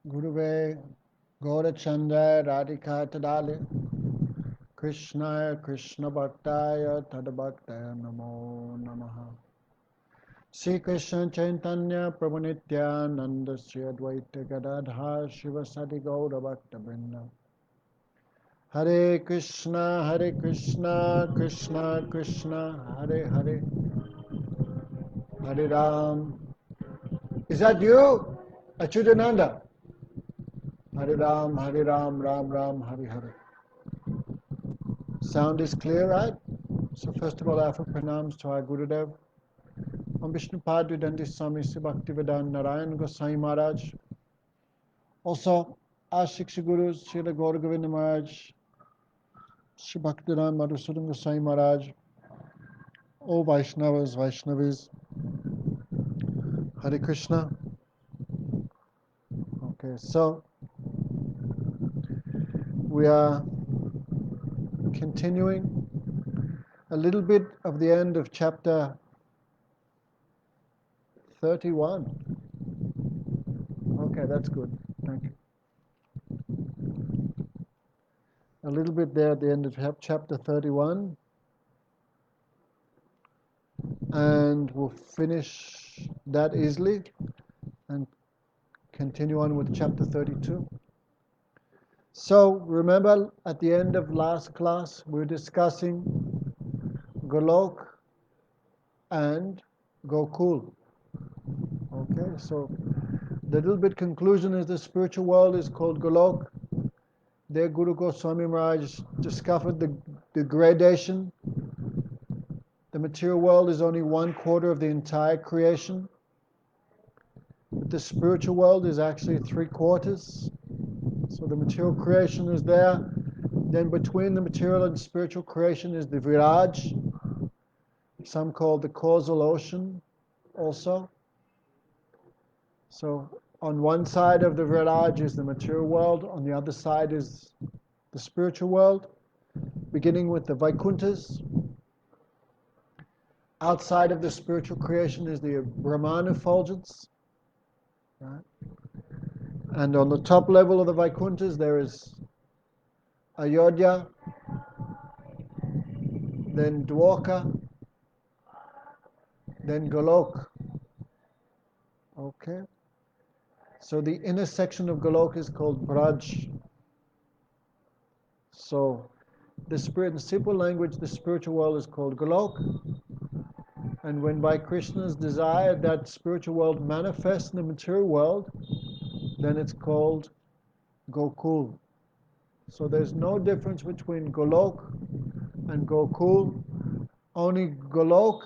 Guruve Gaurachandra Radhika Tadale Krishnaya Krishna Bhaktaya Tadabhaktaya Namo Namaha Sri Krishna Chaitanya Prabhu Nityananda Sri Advaita Gadadha Shiva Sadi Gaura Bhakta Vrinda Hare Krishna Krishna Krishna Hare Hare Hare Ram. Is that you? Achyutananda? Hare Ram, Ram Ram, Hare Hare. Sound is clear, right? So first of all, I offer pranams to our Gurudev. Om Vishnu Padvidandi Swami Sri Bhaktivedanta Narayan Goswami Maharaj. Also, our Shiksha Gurus, Srila Gaura Govinda Maharaj, Sri Bhaktivedanta Madhusudan Goswami Maharaj, all Vaishnavas, Vaishnavis. Hare Krishna. Okay, so we are continuing a little bit of the end of chapter 31. Okay, that's good. Thank you. A little bit there at the end of chapter 31. And we'll finish that easily and continue on with chapter 32. So remember at the end of last class we were discussing Golok and Gokul. Okay, so the little bit conclusion is the spiritual world is called Golok. There Guru Goswami Maharaj discovered the gradation. The material world is only 1/4 of the entire creation. The spiritual world is actually 3/4. So the material creation is there. Then between the material and spiritual creation is the Viraj. Some call the causal ocean also. So on one side of the Viraj is the material world, on the other side is the spiritual world, beginning with the Vaikunthas. Outside of the spiritual creation is the Brahman effulgence. Right? And on the top level of the Vaikunthas there is Ayodhya, then Dwarka, then Golok. Okay? So the inner section of Golok is called Braj. So the spirit, in simple language, the spiritual world is called Golok. And when by Krishna's desire that spiritual world manifests in the material world, then it's called Gokul. So there's no difference between Golok and Gokul. Only Golok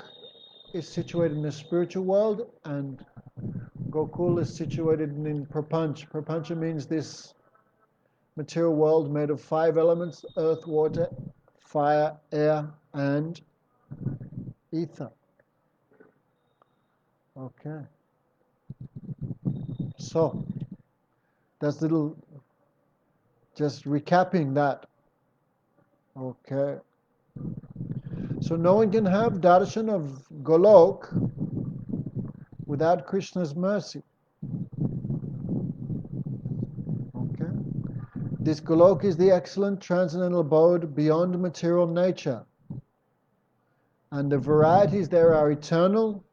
is situated in the spiritual world and Gokul is situated in Prapanch. Prapancha means this material world made of 5 elements: earth, water, fire, air, and ether. Okay. So, that's little, just recapping that. Okay. So no one can have darshan of Golok without Krishna's mercy. Okay. This Golok is the excellent transcendental abode beyond material nature. And the varieties there are eternal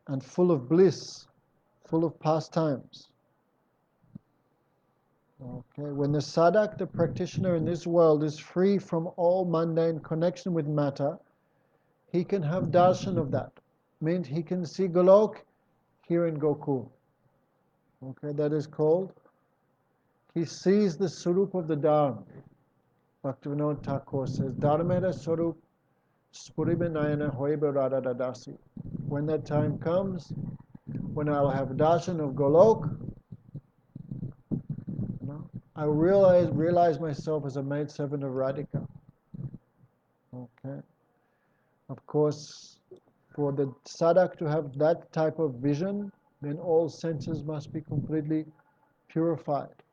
and full of bliss, full of pastimes. Okay. When the sadhak, the practitioner in this world, is free from all mundane connection with matter, he can have darshan of that. Means he can see Golok here in Gokul. Okay, that is called, he sees the Swarup of the Dharma. Bhaktivinoda Thakur says, Dharmera Swarup Spuribe Nayana Hoibe Radha. When that time comes, when I'll have darshan of Golok, I realize myself as a maidservant of Radhika. Okay. Of course, for the sadhak to have that type of vision, then all senses must be completely purified.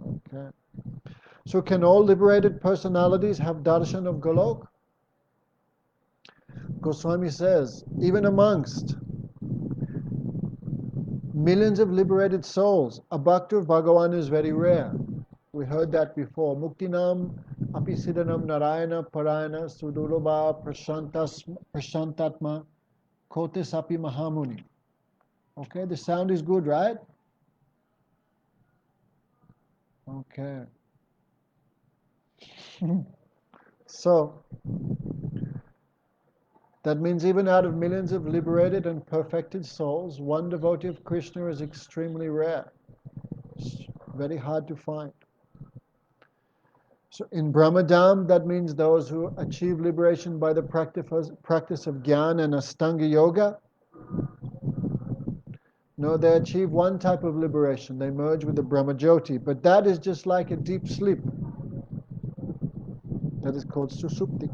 Okay. So can all liberated personalities have darshan of Golok? Goswami says, even amongst millions of liberated souls. A bhakta of Bhagavan is very rare. We heard that before. Muktinam apisidanam narayana parayana sudurabha prashantatma kotis api mahamuni. Okay, the sound is good, right? Okay. So, that means even out of millions of liberated and perfected souls, one devotee of Krishna is extremely rare. It's very hard to find. So in Brahmadam, that means those who achieve liberation by the practice of Jnana and Astanga Yoga. No, they achieve one type of liberation. They merge with the Brahmajyoti. But that is just like a deep sleep. That is called Susupti.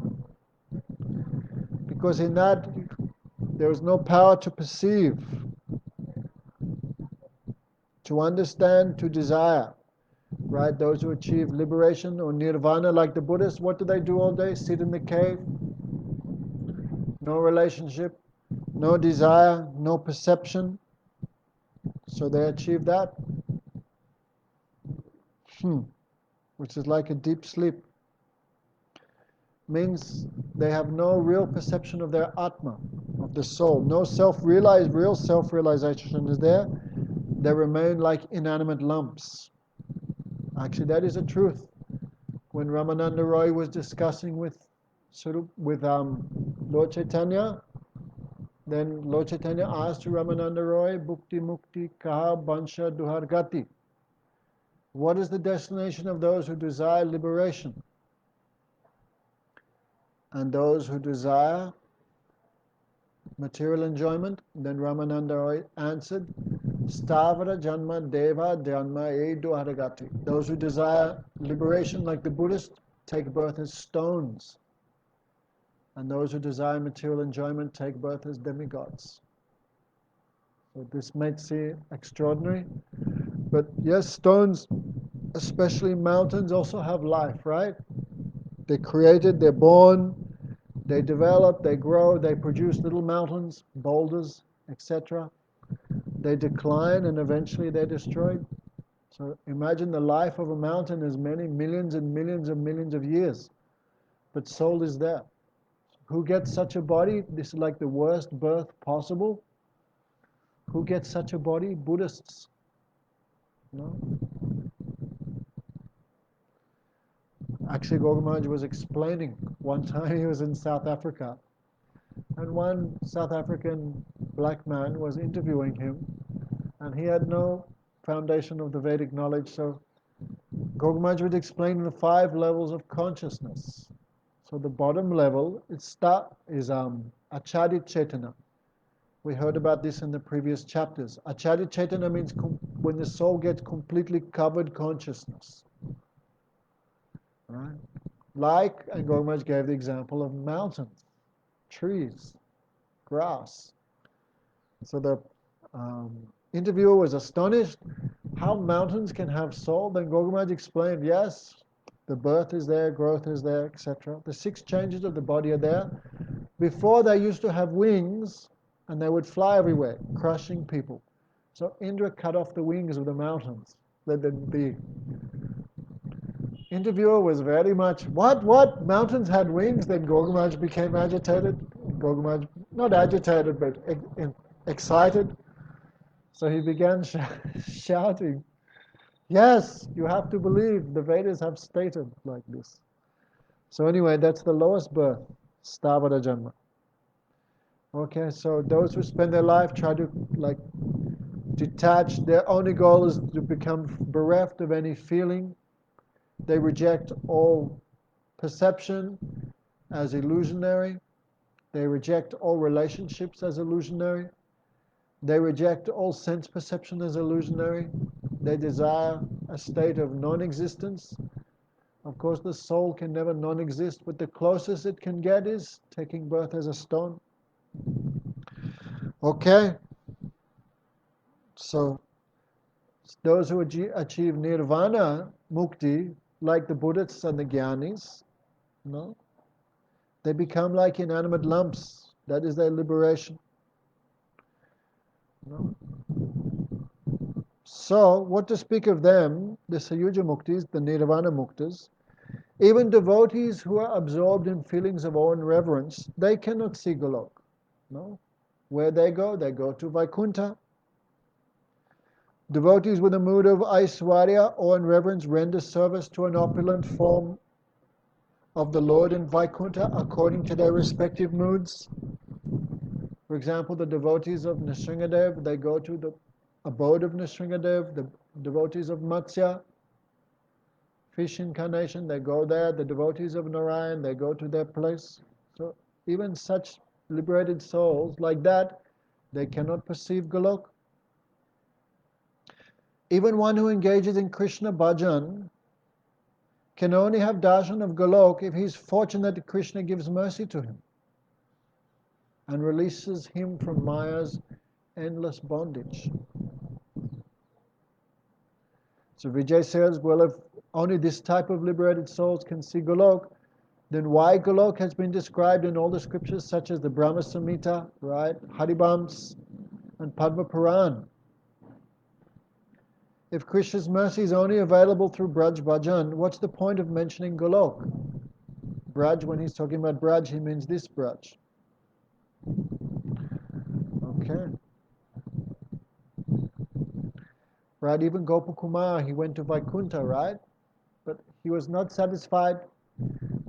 Because in that, there is no power to perceive, to understand, to desire. Right? Those who achieve liberation or nirvana, like the Buddhists, what do they do all day? Sit in the cave. No relationship, no desire, no perception. So they achieve that. Which is like a deep sleep. Means they have no real perception of their Atma, of the soul. No real self-realization is there. They remain like inanimate lumps. Actually, that is a truth. When Ramananda Roy was discussing with Lord Chaitanya, then Lord Chaitanya asked Ramananda Roy, Bhukti Mukti Kaha Bansha Duhargati. What is the destination of those who desire liberation? And those who desire material enjoyment? Then Ramananda Roy answered, Stavara Janma Deva Dhanma E Duhargati. Those who desire liberation, like the Buddhists, take birth as stones. And those who desire material enjoyment take birth as demigods. So this may seem extraordinary, but yes, stones, especially mountains, also have life, right? They're created, they're born, they develop, they grow, they produce little mountains, boulders, etc. They decline and eventually they're destroyed. So imagine the life of a mountain is many millions and millions and millions of years, but soul is there. Who gets such a body? This is like the worst birth possible. Who gets such a body? Buddhists. No? Actually, Gautam was explaining one time he was in South Africa, and one South African black man was interviewing him, and he had no foundation of the Vedic knowledge, so Gautam would explain the 5 levels of consciousness. So the bottom level is Achadit Chetana. We heard about this in the previous chapters. Achadit Chetana means when the soul gets completely covered consciousness. Right? And Gautam gave the example of mountains, trees, grass. So the interviewer was astonished how mountains can have soul. Then Gautam explained, yes, the birth is there, growth is there, etc. The 6 changes of the body are there. Before they used to have wings, and they would fly everywhere, crushing people. So Indra cut off the wings of the mountains. The interviewer was very much, what? Mountains had wings? Then Gautam became agitated. Gautam, not agitated, but excited. So he began shouting, yes, you have to believe, the Vedas have stated like this. So anyway, that's the lowest birth, Stavara Janma. Okay, so those who spend their life try to detach, their only goal is to become bereft of any feeling. They reject all perception as illusionary. They reject all relationships as illusionary. They reject all sense perception as illusionary. They desire a state of non-existence. Of course, the soul can never non-exist, but the closest it can get is taking birth as a stone. Okay? So, those who achieve nirvana, mukti, like the Buddhists and the Jnanis, no? They become like inanimate lumps. That is their liberation. No? So, what to speak of them, the Sayuja Muktis, the Nirvana Muktas, even devotees who are absorbed in feelings of awe and reverence, they cannot see Golok. No? Where they go to Vaikuntha. Devotees with a mood of Aishwarya, awe and reverence, render service to an opulent form of the Lord in Vaikuntha according to their respective moods. For example, the devotees of Nrsingadev, they go to the abode of Nrsingadev. The devotees of Matsya, fish incarnation, they go there. The devotees of Narayan, they go to their place. So even such liberated souls like that, they cannot perceive Golok. Even one who engages in Krishna bhajan can only have darshan of Golok if he is fortunate that Krishna gives mercy to him and releases him from Maya's endless bondage. So Vijay says, well, if only this type of liberated souls can see Golok, then why Golok has been described in all the scriptures such as the Brahma Samhita, right, Haribams, and Padma Puran. If Krishna's mercy is only available through Braj Bhajan, what's the point of mentioning Golok? Braj, when he's talking about Braj, he means this Braj. Okay. Right, even Gopakumar, he went to Vaikuntha, right? But he was not satisfied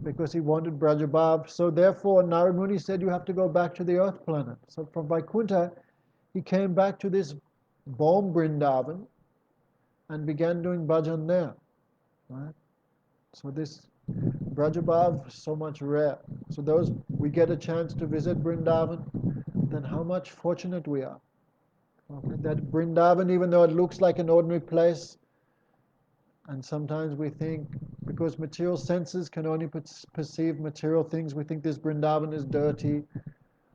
because he wanted Brajabhav. So therefore, Narad Muni said, you have to go back to the earth planet. So from Vaikuntha, he came back to this Bom Brindavan and began doing bhajan there. Right? So this Brajabhav, so much rare. So those, we get a chance to visit Brindavan, then how much fortunate we are. Okay? That Brindavan, even though it looks like an ordinary place, and sometimes we think, because material senses can only perceive material things, we think this Brindavan is dirty.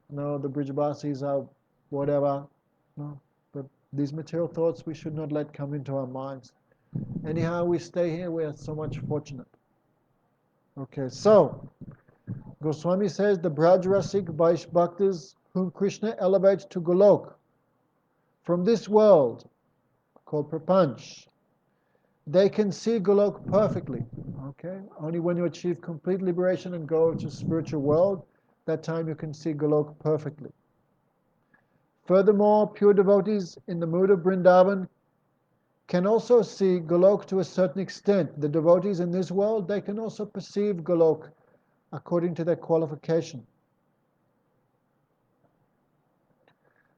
No, the Brijavasis are whatever. No, but these material thoughts we should not let come into our minds. Anyhow, we stay here, we are so much fortunate. Okay, so Goswami says the Braj-rasik Bhaktas whom Krishna elevates to Golok from this world, called Prapanch, they can see Golok perfectly. Okay? Only when you achieve complete liberation and go to spiritual world, that time you can see Golok perfectly. Furthermore, pure devotees in the mood of Vrindavan can also see Golok to a certain extent. The devotees in this world, they can also perceive Golok according to their qualification.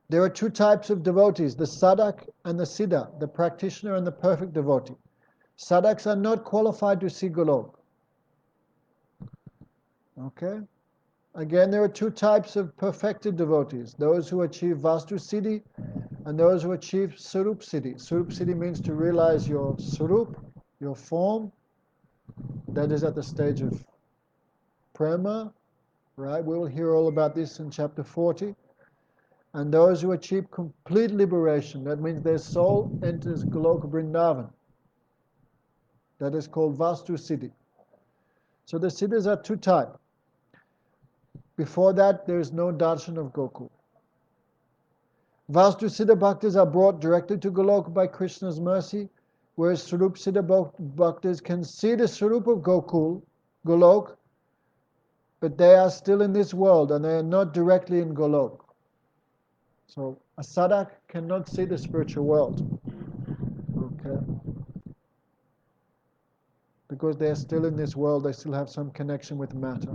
There are two types of devotees, the sadhak and the siddha, the practitioner and the perfect devotee. Sadhaks are not qualified to see Golok. Okay? Again, there are two types of perfected devotees, those who achieve Vastu Siddhi and those who achieve Sarup Siddhi. Sarup Siddhi means to realize your Sarup, your form. That is at the stage of Prema, right? We will hear all about this in chapter 40. And those who achieve complete liberation, that means their soul enters Goloka Vrindavan. That is called Vastu Siddhi. So the Siddhas are two types. Before that, there is no darshan of Gokul. Vastu Siddha Bhaktas are brought directly to Goloka by Krishna's mercy, whereas Sarup Siddha Bhaktas can see the Sarup of Golok, but they are still in this world and they are not directly in Golok. So a sadhak cannot see the spiritual world. Okay? Because they are still in this world, they still have some connection with matter.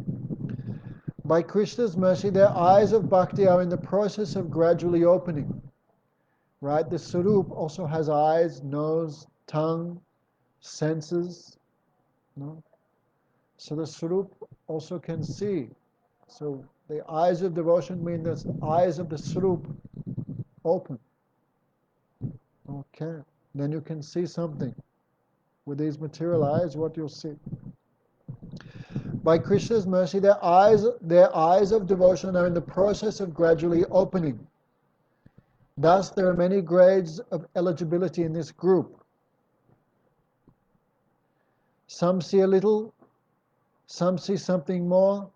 By Krishna's mercy, their eyes of bhakti are in the process of gradually opening. Right? The Sarup also has eyes, nose, tongue, senses. No? So the Sarup also can see. So the eyes of devotion mean the eyes of the Sarup open. Okay. Then you can see something. With these material eyes, what you'll see. By Krishna's mercy, their eyes of devotion are in the process of gradually opening. Thus, there are many grades of eligibility in this group. Some see a little, some see something more,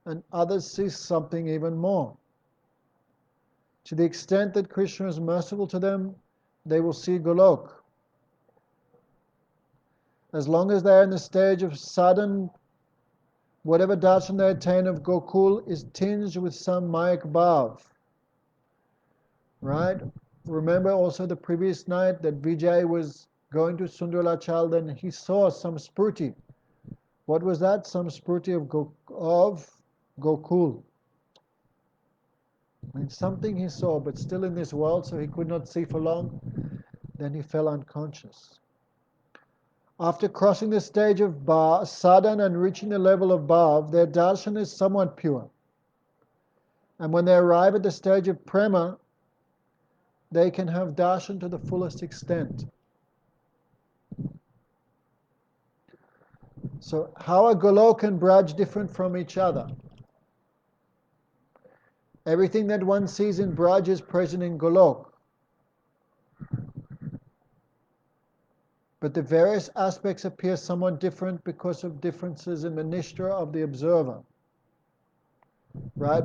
and others see something even more. To the extent that Krishna is merciful to them, they will see Golok. As long as they're in the stage of sadhan, whatever darshan they attain of Gokul is tinged with some Mayak Bhav. Right? Remember also the previous night that Vijay was going to Sundarlachal, and he saw some spruti. What was that? Some spruti of Gokul. I mean, something he saw, but still in this world, so he could not see for long. Then he fell unconscious. After crossing the stage of sadhana and reaching the level of bhav, their darshan is somewhat pure. And when they arrive at the stage of prema, they can have darshan to the fullest extent. So how are Golok and Braj different from each other? Everything that one sees in Braj is present in Golok. But the various aspects appear somewhat different because of differences in the nishta of the observer. Right?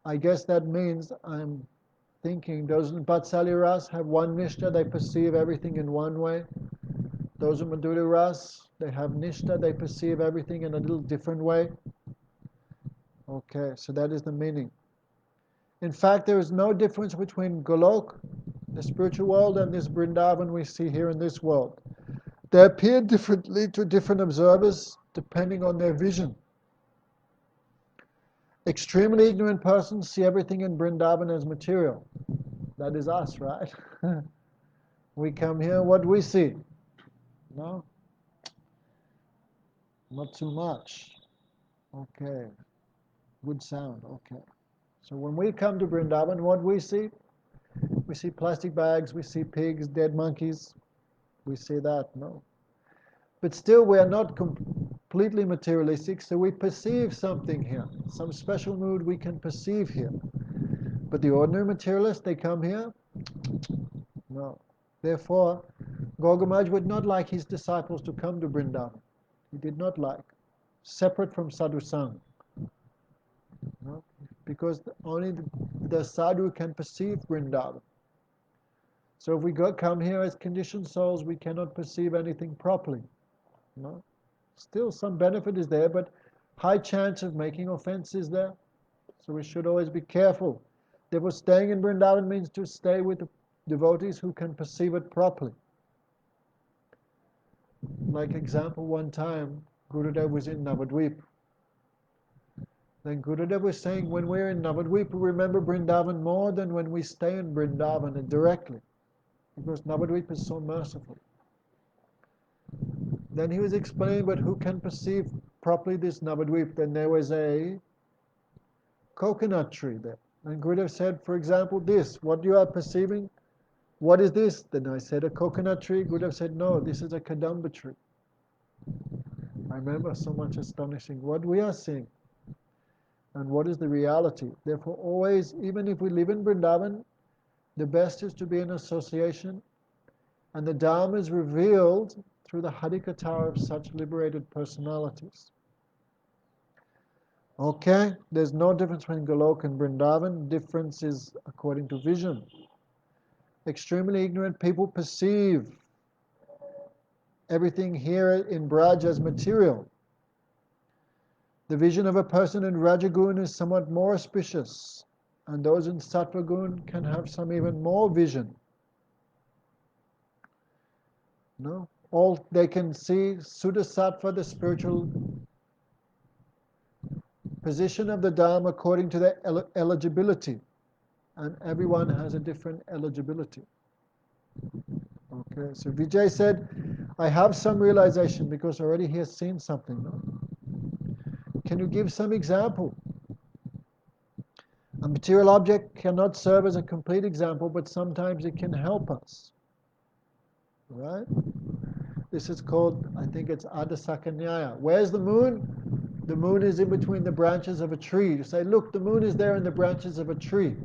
I guess that means I'm thinking those in Vatsalya Ras have one nishta, they perceive everything in one way. Those in Madhura-rasa, they have nishta, they perceive everything in a little different way. Okay, so that is the meaning. In fact, there is no difference between Golok, the spiritual world, and this Vrindavan we see here in this world. They appear differently to different observers depending on their vision. Extremely ignorant persons see everything in Vrindavan as material. That is us, right? We come here, what do we see? No? Not too much. Okay. Good sound. Okay. So when we come to Vrindavan, what do we see? We see plastic bags, we see pigs, dead monkeys. We see that, no? But still we are not completely materialistic, so we perceive something here. Some special mood we can perceive here. But the ordinary materialists, they come here? No. Therefore, Gaugamaj would not like his disciples to come to Vrindavan. He did not like. Separate from Sadhu Sang. No? Because only the sadhu can perceive Vrindavan. So if we come here as conditioned souls, we cannot perceive anything properly. No? Still some benefit is there, but high chance of making offense is there. So we should always be careful. Therefore, staying in Vrindavan means to stay with the devotees who can perceive it properly. Like example, one time, Gurudev was in Navadvip. Then Gurudev was saying, when we're in Navadvip, we remember Vrindavan more than when we stay in Vrindavan directly. Because Navadvip is so merciful. Then he was explaining, but who can perceive properly this Navadvip? Then there was a coconut tree there. And Gurudev said, for example, this, what you are perceiving, what is this? Then I said, a coconut tree. Gurudev said, no, this is a kadamba tree. I remember so much astonishing what we are seeing and what is the reality. Therefore, always, even if we live in Vrindavan, the best is to be in association, and the Dharma is revealed through the Harikatha of such liberated personalities. Okay, there's no difference between Golok and Vrindavan. Difference is according to vision. Extremely ignorant people perceive everything here in Braj as material. The vision of a person in Rajagun is somewhat more auspicious, and those in Sattvagun can have some even more vision. No? All they can see, Suddha Sattva, the spiritual position of the Dharma according to their eligibility. And everyone has a different eligibility. Okay, so Vijay said, I have some realization because already he has seen something. No? Can you give some example? A material object cannot serve as a complete example, but sometimes it can help us. Right? This is called, I think it's Adasakanyaya. Where's the moon? The moon is in between the branches of a tree. You say, look, the moon is there in the branches of a tree.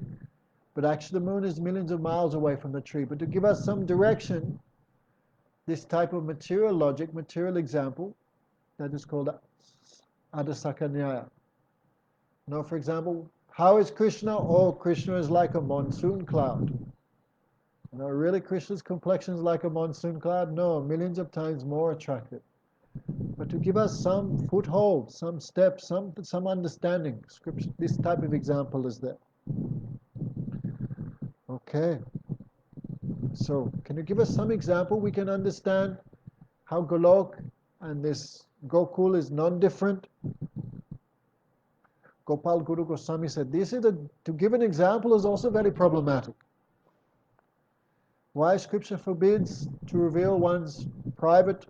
But actually the moon is millions of miles away from the tree. But to give us some direction, this type of material logic, material example, that is called Adasakanyaya. Now, for example, how is Krishna? Oh, Krishna is like a monsoon cloud. Really Krishna's complexion is like a monsoon cloud? No, millions of times more attractive. But to give us some foothold, some steps, some understanding, scripture, this type of example is there. Okay, so can you give us some example we can understand how Golok and this Gokul is non-different? Gopal Guru Goswami said, to give an example is also very problematic. Why Scripture forbids to reveal one's private,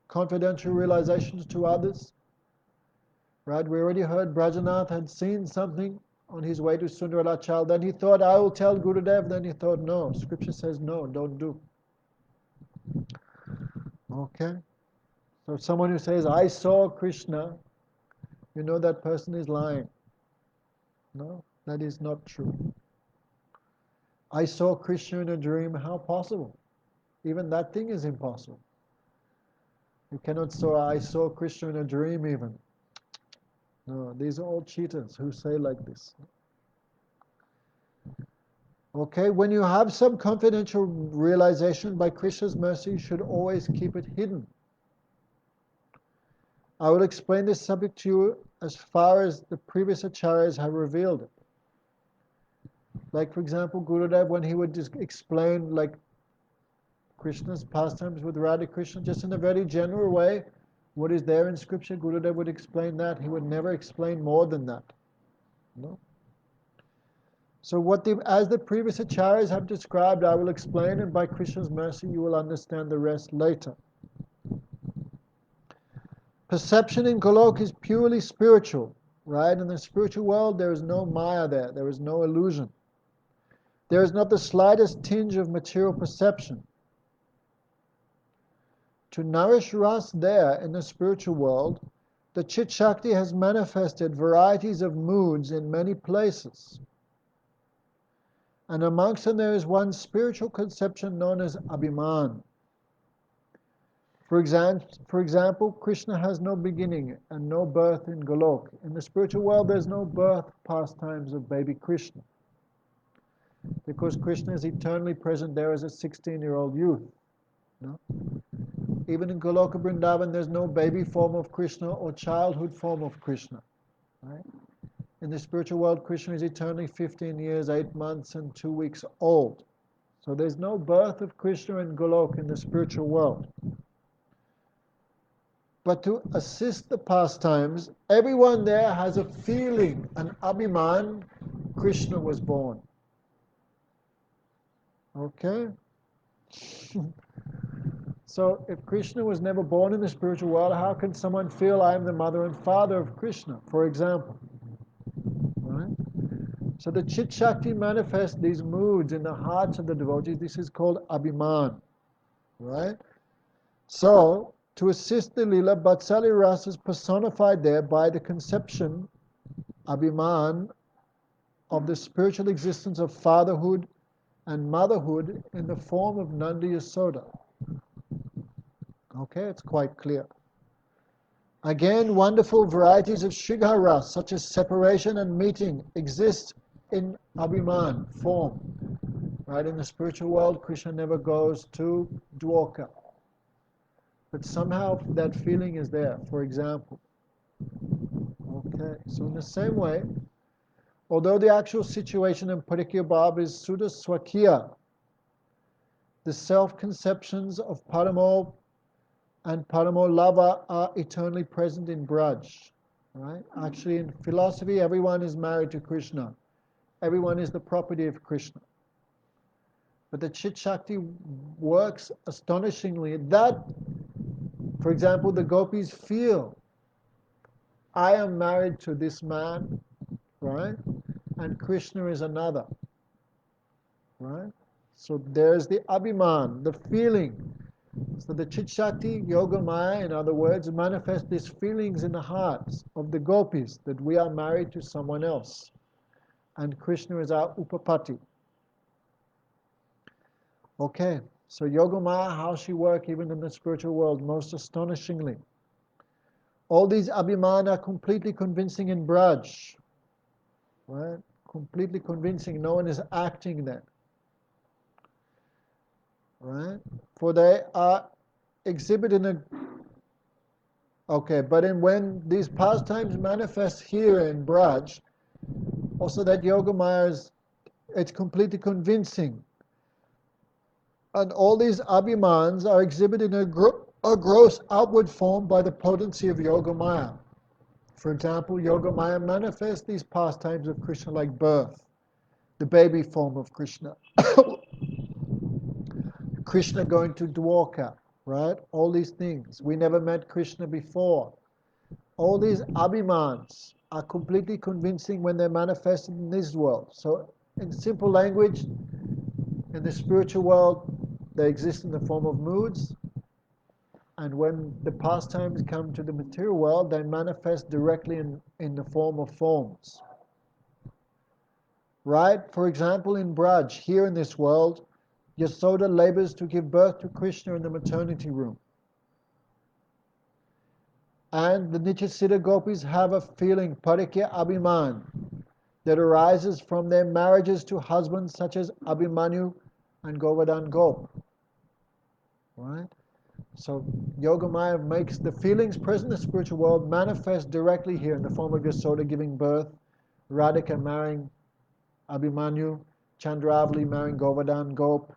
confidential realizations to others? Right? We already heard Brajanath had seen something on his way to Sundaralachal. Then he thought, I will tell Gurudev. Then he thought, no. Scripture says, no, don't do. Okay? So someone who says, I saw Krishna, you know that person is lying. No, that is not true. I saw Krishna in a dream. How possible? Even that thing is impossible. You cannot say, I saw Krishna in a dream even. No, these are all cheaters who say like this. Okay, when you have some confidential realization, by Krishna's mercy, you should always keep it hidden. I will explain this subject to you as far as the previous acharyas have revealed it. Like, for example, Gurudev, when he would just explain like Krishna's pastimes with Radha Krishna, just in a very general way, what is there in scripture, Gurudev would explain that. He would never explain more than that. No? So as the previous acharyas have described, I will explain, and by Krishna's mercy you will understand the rest later. Perception in Golok is purely spiritual, right? In the spiritual world there is no maya there is no illusion. There is not the slightest tinge of material perception. To nourish Ras there in the spiritual world, the Chit Shakti has manifested varieties of moods in many places. And amongst them there is one spiritual conception known as Abhiman. For example, Krishna has no beginning and no birth in Golok. In the spiritual world there's no birth pastimes of baby Krishna, because Krishna is eternally present there as a 16-year-old youth. No? Even in Goloka Vrindavan there's no baby form of Krishna or childhood form of Krishna. Right? In the spiritual world, Krishna is eternally 15 years, 8 months, and 2 weeks old. So there's no birth of Krishna in Golok in the spiritual world. But to assist the pastimes, everyone there has a feeling, an abhiman, Krishna was born. Okay? So if Krishna was never born in the spiritual world, how can someone feel I am the mother and father of Krishna, for example? Right? So the Chit Shakti manifests these moods in the hearts of the devotees. This is called Abhiman. Right? So, to assist the Leela, Vatsalya Rasa is personified there by the conception, Abhiman, of the spiritual existence of fatherhood and motherhood in the form of Nanda Yasoda. Okay, it's quite clear. Again, wonderful varieties of Shrighara, such as separation and meeting, exist in Abhiman form. Right, in the spiritual world, Krishna never goes to Dwarka. But somehow that feeling is there, for example. Okay, so in the same way, although the actual situation in Parakiya is Sudha Swakiya, the self-conceptions of Paramo and Paramo Lava are eternally present in Braj. Right? Actually, in philosophy, everyone is married to Krishna. Everyone is the property of Krishna. But the Chit Shakti works astonishingly that, for example, the gopis feel, I am married to this man, right? And Krishna is another, right? So there's the abhiman, the feeling. So the Chit Shakti, Yoga Maya, in other words, manifest these feelings in the hearts of the gopis that we are married to someone else. And Krishna is our upapati. Okay, so Yoga Maya, how she works even in the spiritual world, most astonishingly. All these abhiman are completely convincing in Braj. Right? Completely convincing. No one is acting then. right? For they are exhibited in a okay, but when these pastimes manifest here in Braj, also that Yogamaya it's completely convincing. And all these abhimans are exhibited in a gross outward form by the potency of Yogamaya. For example, Yogamaya manifests these pastimes of Krishna like birth, the baby form of Krishna, Krishna going to Dwarka, right? All these things. We never met Krishna before. All these abhimans are completely convincing when they're manifested in this world. So, in simple language, in the spiritual world, they exist in the form of moods, and when the pastimes come to the material world, they manifest directly in the form of forms. Right? For example, in Braj, here in this world, Yasoda labors to give birth to Krishna in the maternity room. And the Nityasiddha gopis have a feeling, Parakiya-abhiman, that arises from their marriages to husbands such as Abhimanyu and Govardhan Gop. Right? So Yogamaya makes the feelings present in the spiritual world manifest directly here in the form of Yasoda giving birth, Radhika marrying Abhimanyu, Chandravali marrying Govardhan Gop,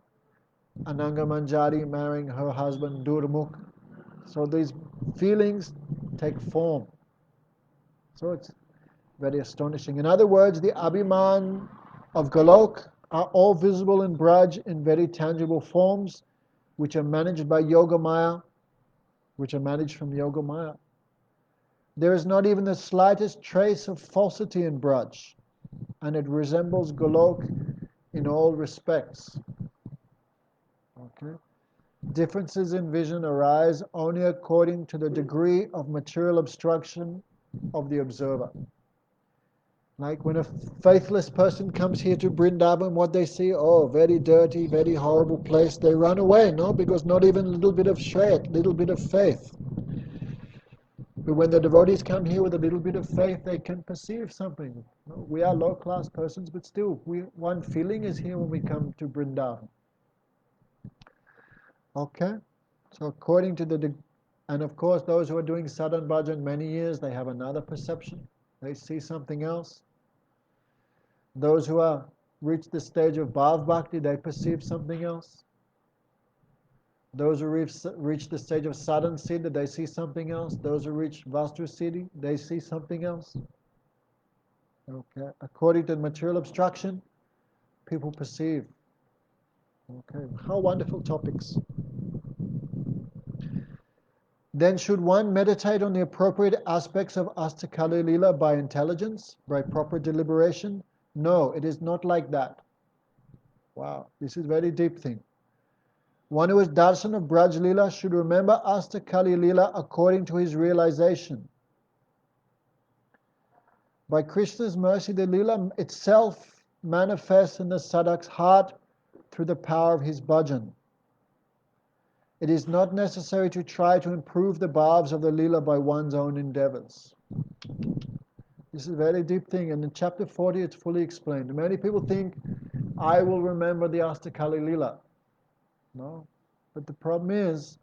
Ananga Manjari marrying her husband Durmukh. So these feelings take form. So it's very astonishing. In other words, the Abhiman of Golok are all visible in Braj in very tangible forms, which are managed by Yogamaya, which are managed from Yogamaya. There is not even the slightest trace of falsity in Braj, and it resembles Golok in all respects. Okay? Differences in vision arise only according to the degree of material obstruction of the observer. Like when a faithless person comes here to Vrindavan, what they see, oh, very dirty, very horrible place, they run away, no? Because not even a little bit of shayat, little bit of faith. But when the devotees come here with a little bit of faith, they can perceive something. No? We are low-class persons, but still, one feeling is here when we come to Vrindavan. Okay? So according to and of course those who are doing sadhan bhajan many years, they have another perception. They see something else. Those who are reached the stage of bhav bhakti, they perceive something else. Those who reach the stage of sadhan siddha, they see something else. Those who reach vastu siddhi, they see something else. Okay. According to material obstruction, people perceive. Okay. How wonderful topics. Then should one meditate on the appropriate aspects of Astakali Lila by intelligence, by proper deliberation? No, it is not like that. Wow, this is a very deep thing. One who is darshan of Braj Lila should remember Astakali Lila according to his realization. By Krishna's mercy, the Lila itself manifests in the sadhak's heart through the power of his bhajan. It is not necessary to try to improve the bhavs of the Leela by one's own endeavors. This is a very deep thing, and in chapter 40 it's fully explained. Many people think, I will remember the Astakali Leela. No. But the problem is,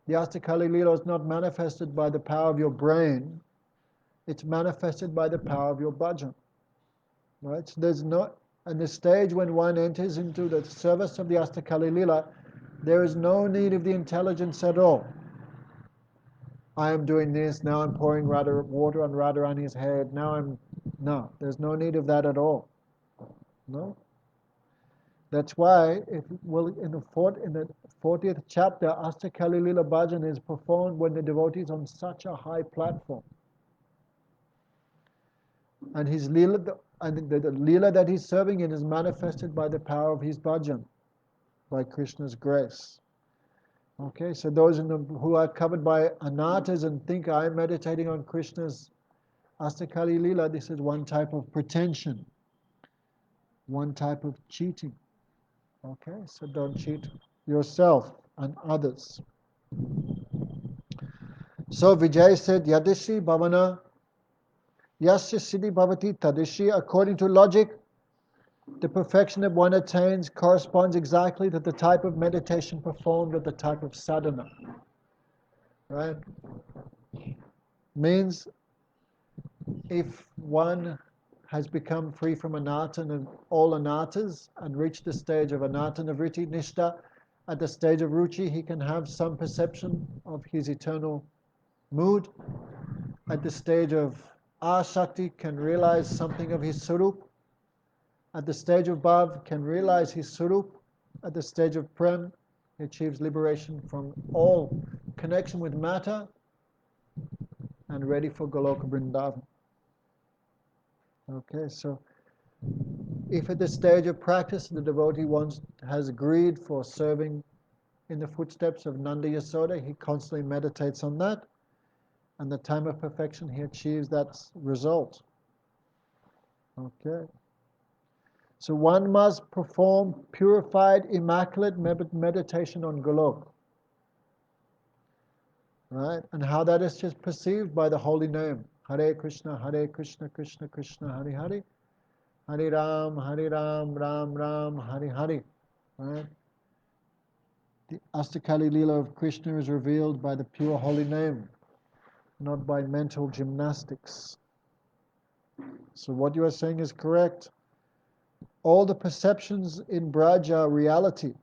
the Astakali Leela is not manifested by the power of your brain, it's manifested by the power of your bhajan. Right? So there's not, and the stage when one enters into the service of the Astakali Leela, there is no need of the intelligence at all. I am doing this, now I'm pouring water on Radharani's head, no, there's no need of that at all. No? That's why, in the 40th chapter, Astakali Lila Bhajan is performed when the devotee is on such a high platform. And his Lila, the Lila that he's serving in is manifested by the power of his bhajan, by Krishna's grace. Okay, so those who are covered by anatas and think I'm meditating on Krishna's Astakali Lila, this is one type of pretension, one type of cheating. Okay, so don't cheat yourself and others. So Vijay said, Yadishi Bhavana, Yasya Siddhi Bhavati Tadishi, according to logic, The perfection that one attains corresponds exactly to the type of meditation performed or the type of sadhana. Right? Means if one has become free from anatta and all anattas and reached the stage of anatta nivritti nishta, at the stage of ruchi he can have some perception of his eternal mood. At the stage of asakti can realize something of his surup. At the stage of bhav can realize his surup. At the stage of prem he achieves liberation from all connection with matter and ready for Goloka Vrindavan. Okay, so if at the stage of practice the devotee has agreed for serving in the footsteps of Nanda Yasoda, he constantly meditates on that, and the time of perfection he achieves that result. Okay. So one must perform purified, immaculate meditation on Golok. Right? And how that is just perceived by the holy name. Hare Krishna, Krishna Krishna, Hare Hare. Hare Ram, Ram Ram, Hare Hare. Right? The Astakali Leela of Krishna is revealed by the pure holy name, not by mental gymnastics. So what you are saying is correct. All the perceptions in Braja are reality,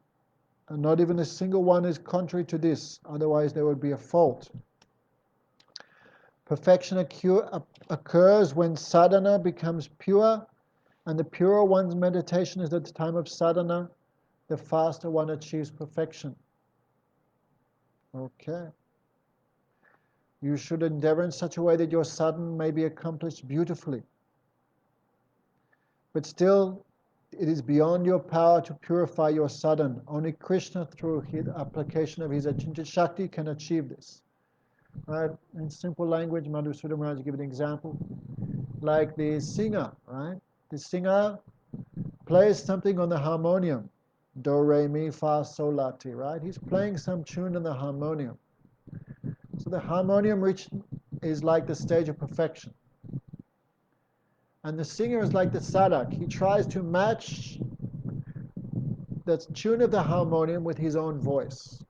and not even a single one is contrary to this, otherwise there would be a fault. Perfection occurs when sadhana becomes pure, and the purer one's meditation is at the time of sadhana, the faster one achieves perfection. Okay. You should endeavor in such a way that your sadhana may be accomplished beautifully. But still, it is beyond your power to purify your sadhana. Only Krishna, through his application of his Achintya Shakti, can achieve this. Right? In simple language, Madhura Maharaj give an example. Like the singer, right? The singer plays something on the harmonium. Do, re, mi, fa, sol, la, ti, right? He's playing some tune on the harmonium. So the harmonium is like the stage of perfection. And the singer is like the sadhak. He tries to match the tune of the harmonium with his own voice.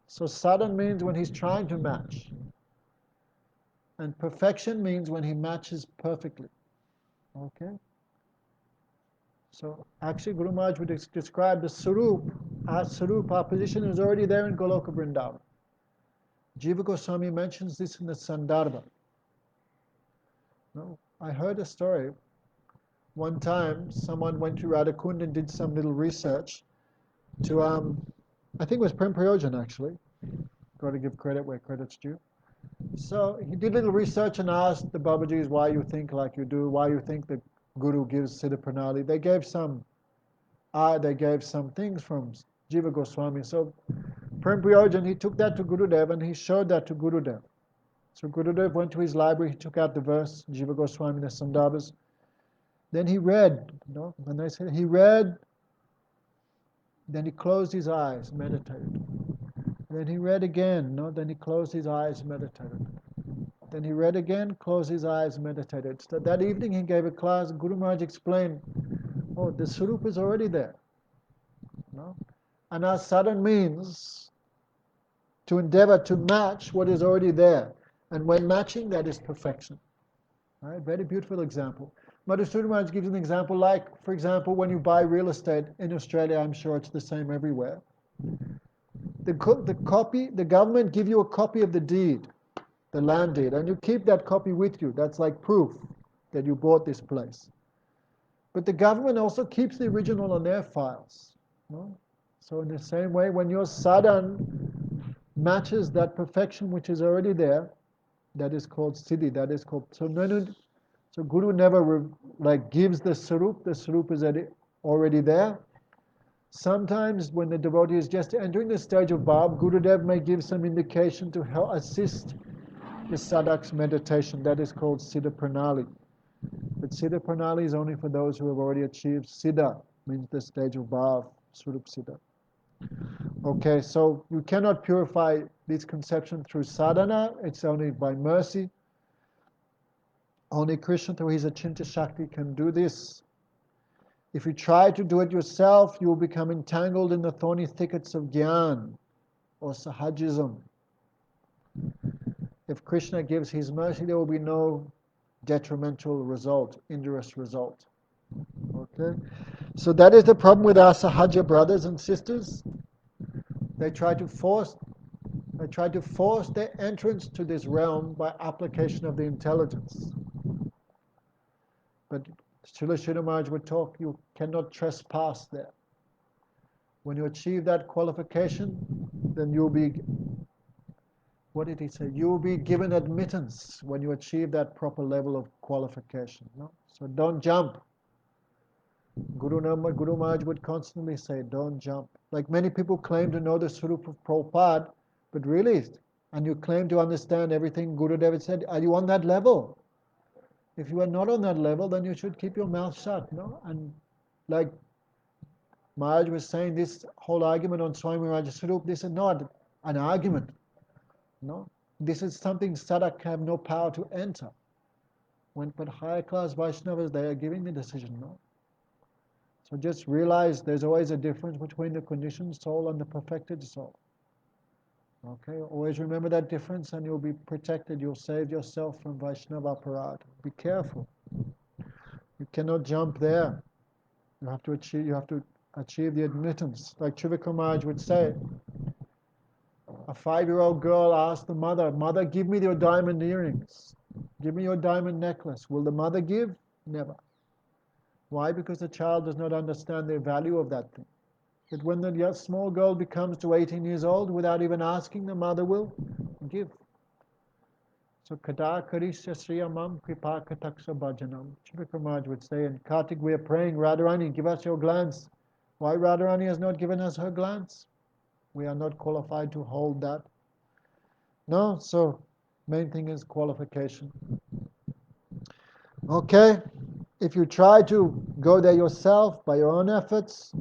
So sadhana means when he's trying to match. And perfection means when he matches perfectly. Okay? So actually Guru Maharaj would describe the Sarup. Our position is already there in Goloka Vrindavan. Jiva Goswami mentions this in the Sandarbha. No? I heard a story. One time, someone went to Radhakund and did some little research to, I think it was Prem Prayojan actually. Got to give credit where credit's due. So he did a little research and asked the Babajis why you think like you do, why you think the Guru gives Siddha Pranali. They gave some things from Jiva Goswami. So Prem Prayojan, he took that to Gurudev and he showed that to Gurudev. So Gurudev went to his library, he took out the verse, Jiva Goswami, the Sandarbhas. Then he read, when they said he read, then he closed his eyes, meditated. Then he read again, then he closed his eyes, meditated. Then he read again, closed his eyes, meditated. So that evening he gave a class, Guru Maharaj explained, the Surup is already there. And our sadhana means to endeavor to match what is already there. And when matching, that is perfection. Right? Very beautiful example. Madhura Maharaj gives an example like, for example, when you buy real estate in Australia, I'm sure it's the same everywhere. The government give you a copy of the deed, the land deed, and you keep that copy with you. That's like proof that you bought this place. But the government also keeps the original on their files. So in the same way, when your sadhana matches that perfection which is already there, that is called siddhi, that is called... So Guru never gives the sarup is already there. Sometimes when the devotee is just entering the stage of bhav, Gurudev may give some indication to help assist the sadhak's meditation. That is called siddha pranali. But siddha pranali is only for those who have already achieved siddha, means the stage of bhav, surup siddha. Okay, so you cannot purify this conception through sadhana, it's only by mercy. Only Krishna through his Achintya Shakti can do this. If you try to do it yourself, you will become entangled in the thorny thickets of Gyan or Sahajism. If Krishna gives his mercy, there will be no detrimental result, injurious result. Okay? So that is the problem with our Sahaja brothers and sisters. They try to force their entrance to this realm by application of the intelligence. But Srila Sridhar Maharaj would talk, you cannot trespass there. When you achieve that qualification, then you'll be, what did he say? You'll be given admittance when you achieve that proper level of qualification. No? So don't jump. Guru Maharaj would constantly say, don't jump. Like many people claim to know the Swarup of Prabhupada, but really, and you claim to understand everything Guru Dev said, are you on that level? If you are not on that level, then you should keep your mouth shut, no? And like Maharaj was saying, this whole argument on Swami Raja Swarup, this is not an argument, no? This is something sadhak have no power to enter. But higher class Vaishnavas, they are giving the decision, no? So just realize there's always a difference between the conditioned soul and the perfected soul. Okay, always remember that difference and you'll be protected. You'll save yourself from Vaishnava aparad. Be careful. You cannot jump there. You have to achieve the admittance. Like Trivikram Maharaj would say, a 5-year-old girl asked the mother, Mother, give me your diamond earrings. Give me your diamond necklace. Will the mother give? Never. Why? Because the child does not understand the value of that thing. But when the small girl becomes to 18 years old, without even asking, the mother will give. So, kada karishya sriyamam kripa kataksa bhajanam. Trivikram Maharaj would say, in Kartik we are praying, Radharani, give us your glance. Why Radharani has not given us her glance? We are not qualified to hold that. No, so main thing is qualification. Okay, if you try to go there yourself by your own efforts,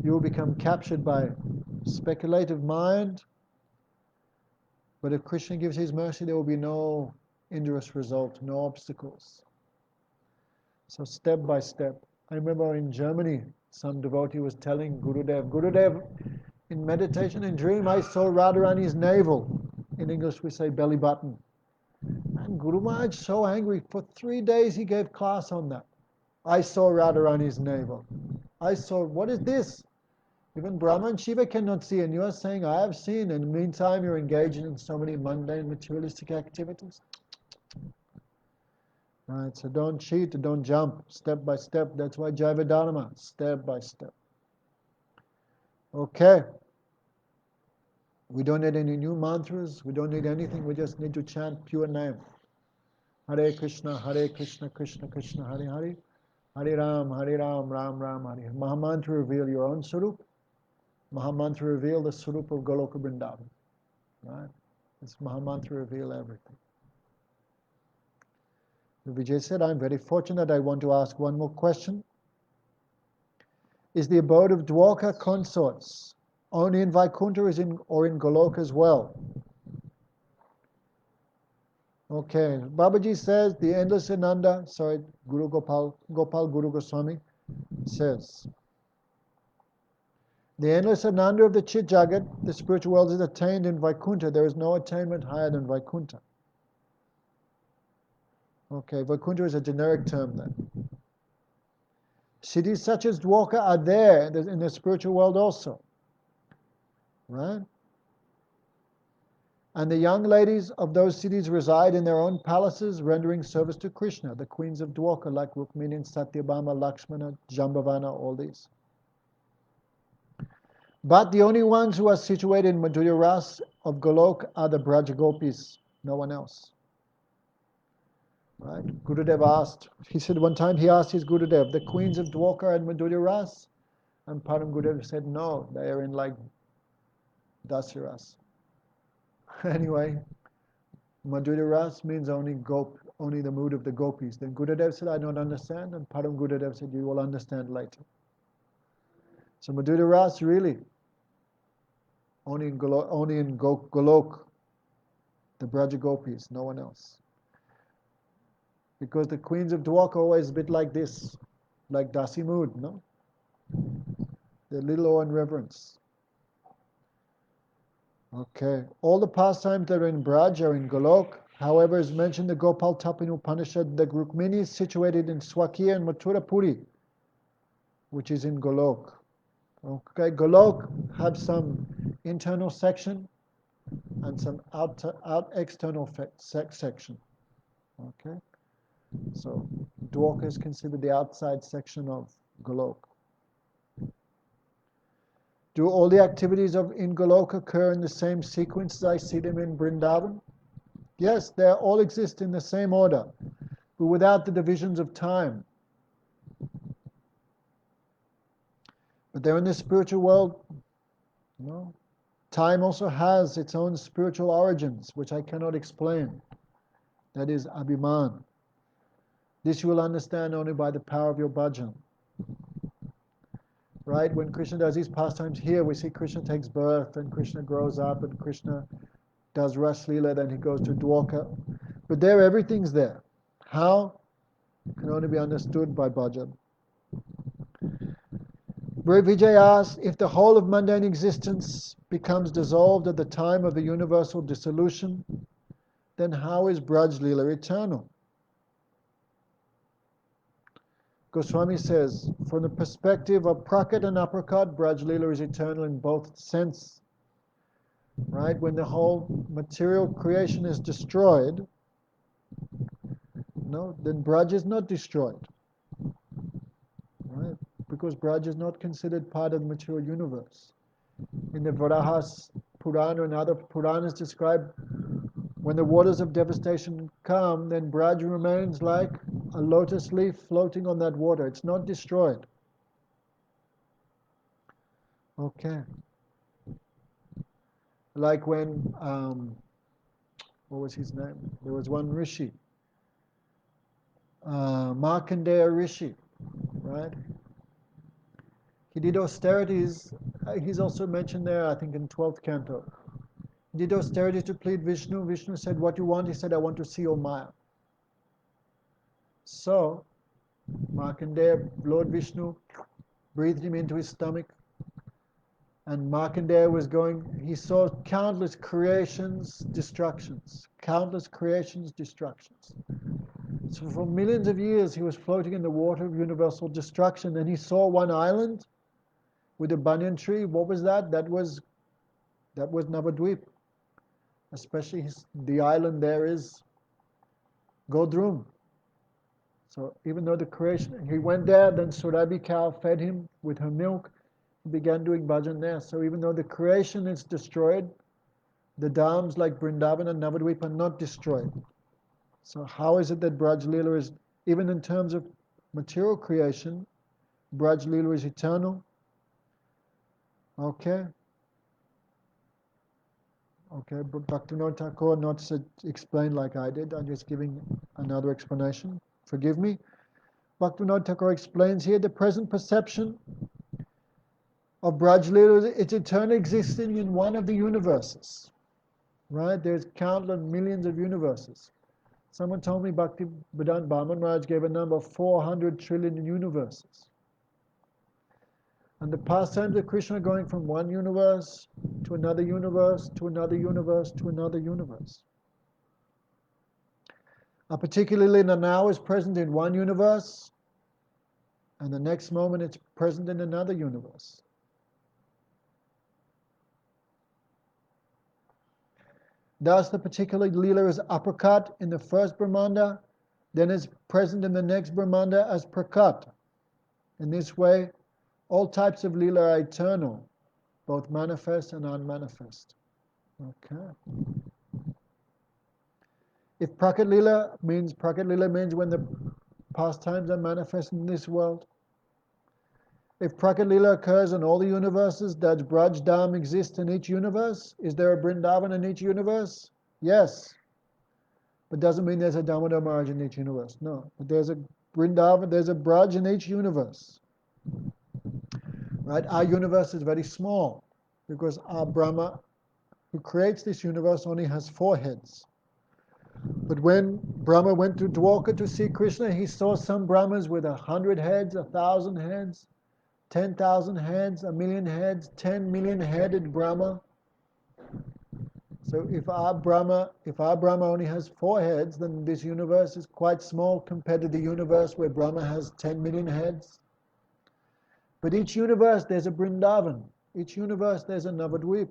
you will become captured by speculative mind. But if Krishna gives his mercy, there will be no injurious result, no obstacles. So step by step. I remember in Germany, some devotee was telling Gurudev, in meditation and dream, I saw Radharani's navel. In English we say belly button. And Guru Maharaj so angry. For 3 days he gave class on that. I saw Radharani's navel. I saw, what is this? Even Brahma and Shiva cannot see, and you are saying, I have seen, and in the meantime you're engaging in so many mundane materialistic activities. Right, so don't cheat, don't jump, step by step. That's why Jaiva-Dharma, step by step. Okay. We don't need any new mantras, we don't need anything, we just need to chant pure name. Hare Krishna, Krishna Krishna, Hare Hare. Hare Ram, Ram Ram, Hare Hare. Mahamantra reveal your own Sarup. Mahamantra reveal the Sarup of Goloka Vrindavan. Right? This Mahamantra reveal everything. Vijay said, I'm very fortunate. I want to ask one more question. Is the abode of Dwarka consorts only in Vaikuntha or in Goloka as well? Okay, Babaji says the endless Ananda, Guru Gopal Guru Goswami says, the endless Ananda of the Chit Jagat, the spiritual world, is attained in Vaikuntha. There is no attainment higher than Vaikuntha. Okay, Vaikuntha is a generic term then. Cities such as Dwarka are there in the spiritual world also. Right? And the young ladies of those cities reside in their own palaces, rendering service to Krishna. The queens of Dwarka, like Rukmini and Satyabhama, Lakshmana, Jambavana, all these. But the only ones who are situated in Madhura-rasa of Golok are the Brajagopis, no one else. Right? Gurudev asked, he said one time he asked his Gurudev, the queens of Dwarka are in Madhura-rasa? And Param Gurudev said, no, they are in like Dasya-rasa. Anyway, Madhura-rasa means only the mood of the gopis. Then Gurudev said, I don't understand. And Param Gurudev said, you will understand later. So Madhura-rasa really, only in Golok, the Braja gopis, no one else. Because the queens of Dwarka are always a bit like this. like Dasimud, no? The little awe and reverence. Okay. All the pastimes that are in Braj are in Golok. However, as mentioned in the Gopal Tapin Upanishad, the Rukmini is situated in Swakiya and Mathurapuri, which is in Golok. Okay, Golok have some internal section and some out external section. Okay, so Dwarka is considered the outside section of Golok. Do all the activities in Golok occur in the same sequence as I see them in Vrindavan? Yes, they all exist in the same order, but without the divisions of time. But they're in the spiritual world. No. Time also has its own spiritual origins, which I cannot explain. That is Abhiman. This you will understand only by the power of your bhajan. Right? When Krishna does these pastimes here, we see Krishna takes birth, and Krishna grows up, and Krishna does Ras Leela, then he goes to Dwarka. But there, everything's there. How? Can only be understood by bhajan. Vijay asks, if the whole of mundane existence becomes dissolved at the time of the universal dissolution, then how is Braj Leela eternal? Goswami says, from the perspective of Prakat and Uppercut, Braj Leela is eternal in both sense. Right? When the whole material creation is destroyed, no, then Braj is not destroyed. Right? Because Braj is not considered part of the material universe. In the Varahas Purana and other Puranas describe when the waters of devastation come, then Braj remains like a lotus leaf floating on that water. It's not destroyed. Okay. Like when, what was his name? There was one Rishi, Markandeya Rishi, right? He did austerities. He's also mentioned there, I think, in 12th canto. He did austerities to plead Vishnu. Vishnu said, what you want? He said, I want to see your Maya. So, Markandeya, Lord Vishnu, breathed him into his stomach. And Markandeya was going, he saw countless creations, destructions. Countless creations, destructions. So for millions of years he was floating in the water of universal destruction. And he saw one island with a banyan tree. What was that? That was Navadvip. Especially the island there is Godrum. So even though the creation, he went there, then Surabhi cow fed him with her milk. He began doing bhajan there. So even though the creation is destroyed, the dhams like Vrindavan and Navadvip are not destroyed. So how is it that Braj Leela is, even in terms of material creation, Braj Leela is eternal? Okay. Okay, but Bhaktivinoda Thakur not explained like I did. I'm just giving another explanation. Forgive me. Bhaktivinoda Thakur explains here the present perception of Braj Leela, it's eternally existing in one of the universes. Right? There's countless millions of universes. Someone told me Bhakti Vedanta Bhaman Maharaj gave a number of 400 trillion universes. And the pastimes of Krishna are going from one universe to another universe, to another universe, to another universe. Particularly now is present in one universe, and the next moment it's present in another universe. Thus, the particular Leela is uppercut in the first Brahmanda, then is present in the next Brahmanda as prakat. In this way, all types of Leela are eternal, both manifest and unmanifest. Okay. If Prakat Leela means when the pastimes are manifest in this world. If Prakat Leela occurs in all the universes, does Braj Dham exist in each universe? Is there a Vrindavan in each universe? Yes. But doesn't mean there's a Damodar Maharaj in each universe. No. But there's a Vrindavan, there's a Braj in each universe. Right? Our universe is very small because our Brahma, who creates this universe, only has 4 heads. But when Brahma went to Dwarka to see Krishna, he saw some Brahmas with 100 heads, 1,000 heads, 10,000 heads, 1,000,000 heads, 10 million headed Brahma. So if our Brahma only has 4 heads, then this universe is quite small compared to the universe where Brahma has 10 million heads. But each universe there's a Vrindavan. Each universe there's a Navadvip.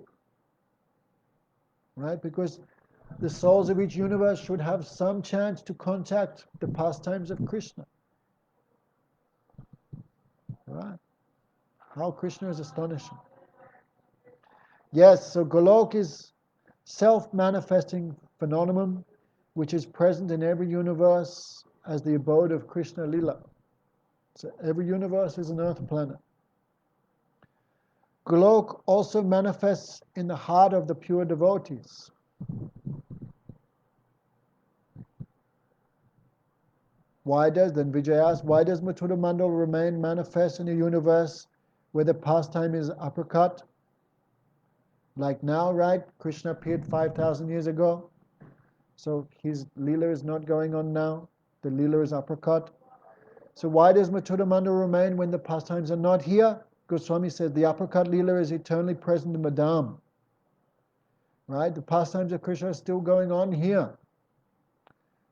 Right? Because the souls of each universe should have some chance to contact the pastimes of Krishna. Right? How Krishna is astonishing. Yes, so Golok is self-manifesting phenomenon which is present in every universe as the abode of Krishna Lila. So every universe is an earth planet. Golok also manifests in the heart of the pure devotees. Then Vijay asks, why does Mathura Mandal remain manifest in a universe where the pastime is uppercut? Like now, right? Krishna appeared 5,000 years ago. So his Leela is not going on now. The Leela is uppercut. So why does Mathura Mandal remain when the pastimes are not here? Goswami says the uppercut Leela is eternally present in Madam. Right? The pastimes of Krishna are still going on here.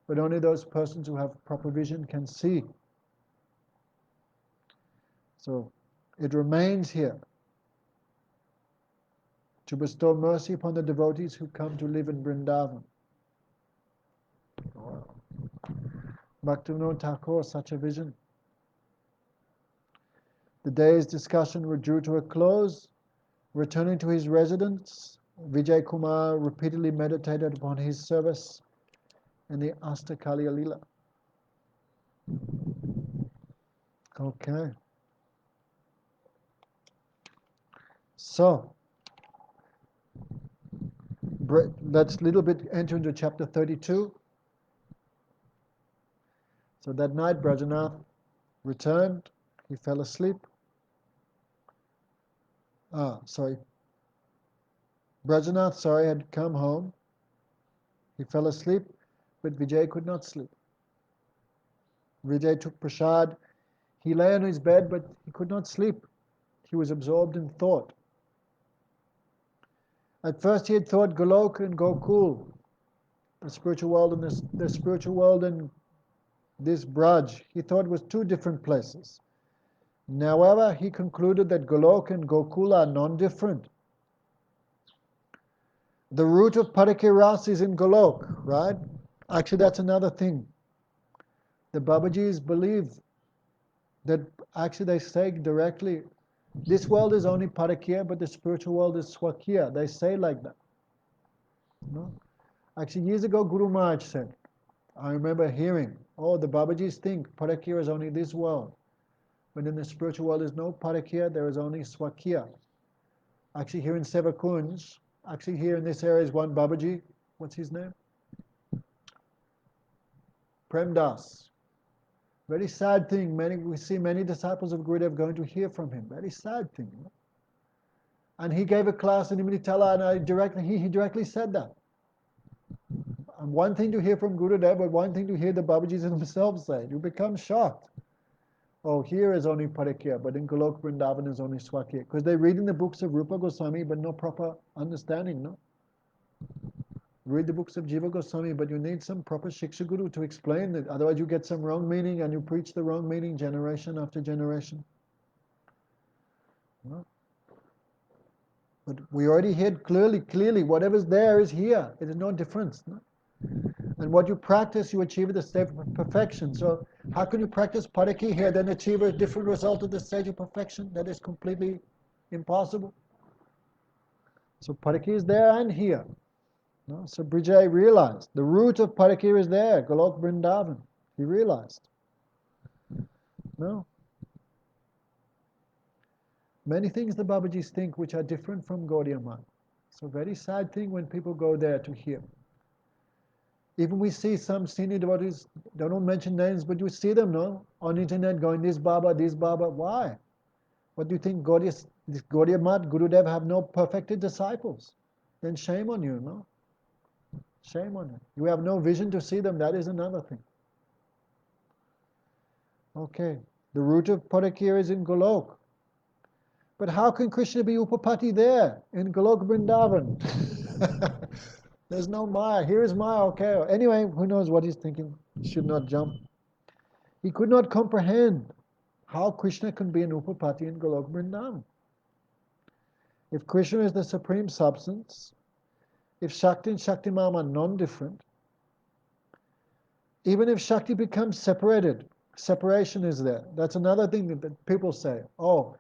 But only those persons who have proper vision can see. So it remains here to bestow mercy upon the devotees who come to live in Vrindavan. Wow. Bhaktivinoda Thakur, such a vision. The day's discussion drew to a close. Returning to his residence, Vijay Kumar repeatedly meditated upon his service in the Astakaliya Leela. Okay. So, let's little bit enter into chapter 32. So that night, Brajanath returned. He fell asleep. Brajanath, had come home. He fell asleep, but Vijay could not sleep. Vijay took prasad. He lay on his bed, but he could not sleep. He was absorbed in thought. At first he had thought Golok and Gokul, the spiritual world and the spiritual world and this Braj, he thought was two different places. However, he concluded that Golok and Gokul are non-different. The root of Parakiya-rasa is in Golok, right? Actually, that's another thing. The Babajis believe that actually they say directly, this world is only Parakiya, but the spiritual world is Swakiya. They say like that. No? Actually, years ago, Guru Maharaj said, I remember hearing, the Babajis think Parakiya is only this world. But in the spiritual world, there's no Parakiya, there is only Swakiya. Actually, here in Sevakunj, here in this area is one Babaji. What's his name? Prem Das. Very sad thing. We see many disciples of Gurudev going to hear from him. Very sad thing. You know? And he gave a class in Imitala, and he directly said that. And one thing to hear from Gurudev, but one thing to hear the Babajis themselves say. You become shocked. Here is only Parakiya, but in Golok Vrindavan is only Swakiya. Because they read in the books of Rupa Goswami, but no proper understanding, no? Read the books of Jiva Goswami, but you need some proper Shiksha Guru to explain it. Otherwise you get some wrong meaning and you preach the wrong meaning generation after generation. No? But we already heard clearly, whatever's there is here. It is no difference. No? And what you practice, you achieve at the stage of perfection. So how can you practice Parakiya here, then achieve a different result at the stage of perfection? That is completely impossible. So Parakiya is there and here. No? So Vijay realized the root of Parakiya is there, Golok Vrindavan. He realized. No? Many things the Babajis think which are different from Gaudiya Math. It's a very sad thing when people go there to hear. Even we see some senior devotees, they don't mention names, but you see them, no? On internet going, this Baba. Why? What do you think, Gaudiya Math, Gurudev have no perfected disciples? Then shame on you, no? Shame on you. You have no vision to see them, that is another thing. Okay, the root of Parakiya is in Golok. But how can Krishna be Upapati there, in Golok Vrindavan? There's no Maya. Here is Maya, okay. Anyway, who knows what he's thinking. He should not jump. He could not comprehend how Krishna can be an Upapati in Golok Vrindavan. If Krishna is the supreme substance, if Shakti and Shaktimam are non-different, even if Shakti becomes separated, separation is there. That's another thing that people say. Oh,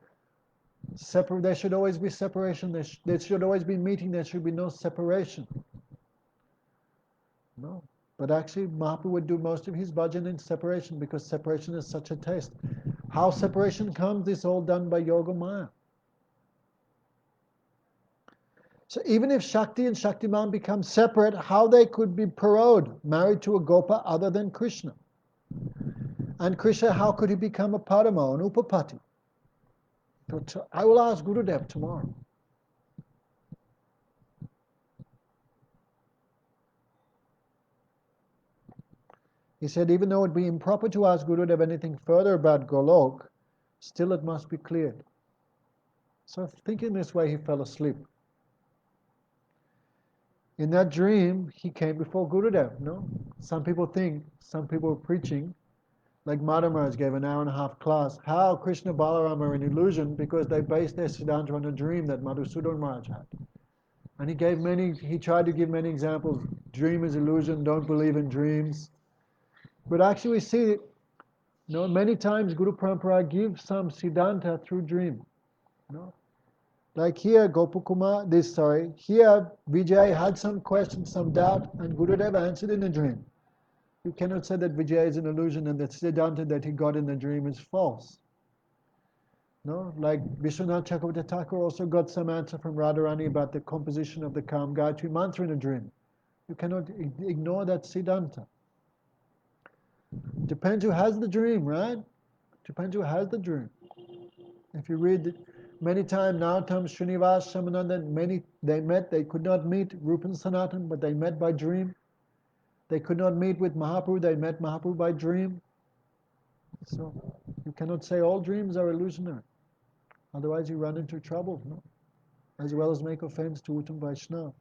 there should always be separation. There should always be meeting. There should be no separation. No. But actually, Mahaprabhu would do most of his bhajan in separation because separation is such a taste. How separation comes is all done by Yoga Maya. So even if Shakti and Shaktiman become separate, how they could be parod, married to a Gopa other than Krishna? And Krishna, how could he become a Parama, an Upapati? So I will ask Gurudev tomorrow. He said, even though it would be improper to ask Gurudev anything further about Golok, still it must be cleared. So thinking this way, he fell asleep. In that dream, he came before Gurudev, no? Some people were preaching, like Madhura Maharaj gave an hour-and-a-half class, how Krishna Balaram are an illusion because they based their Siddhanta on a dream that Madhusudan Maharaj had. And he tried to give many examples. Dream is illusion, don't believe in dreams. But actually we see, many times Guru Parampara gives some Siddhanta through dream. Like here, here Vijay had some question, some doubt, and Gurudev answered in a dream. You cannot say that Vijay is an illusion and that Siddhanta that he got in the dream is false. No? Like Vishwanath Chakravarti Thakur also got some answer from Radharani about the composition of the Kam Gayatri mantra in a dream. You cannot ignore that Siddhanta. Depends who has the dream, right? Depends who has the dream. If you read many times, Nautam, Srinivas, Shamananda, they could not meet Rupan Sanatan, but they met by dream. They could not meet with Mahaprabhu, they met Mahaprabhu by dream. So, you cannot say all dreams are illusionary. Otherwise you run into trouble, no? As well as make offense to Uttam Vaishnava.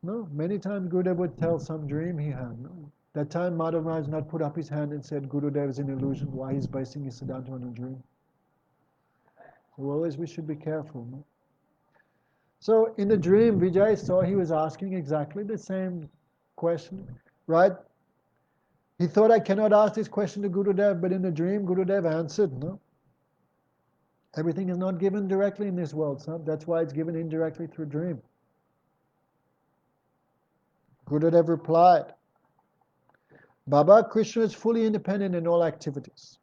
No, many times Gurudev would tell some dream he had. No? That time Madhava Maharaj not put up his hand and said Gurudev is an illusion, why he's basing his Siddhanta on a dream. So always we should be careful. No? So in the dream, Vijay saw he was asking exactly the same question, right? He thought I cannot ask this question to Gurudev, but in the dream Gurudev answered, no? Everything is not given directly in this world, son. That's why it's given indirectly through dream. Gurudev replied, Baba, Krishna is fully independent in all activities.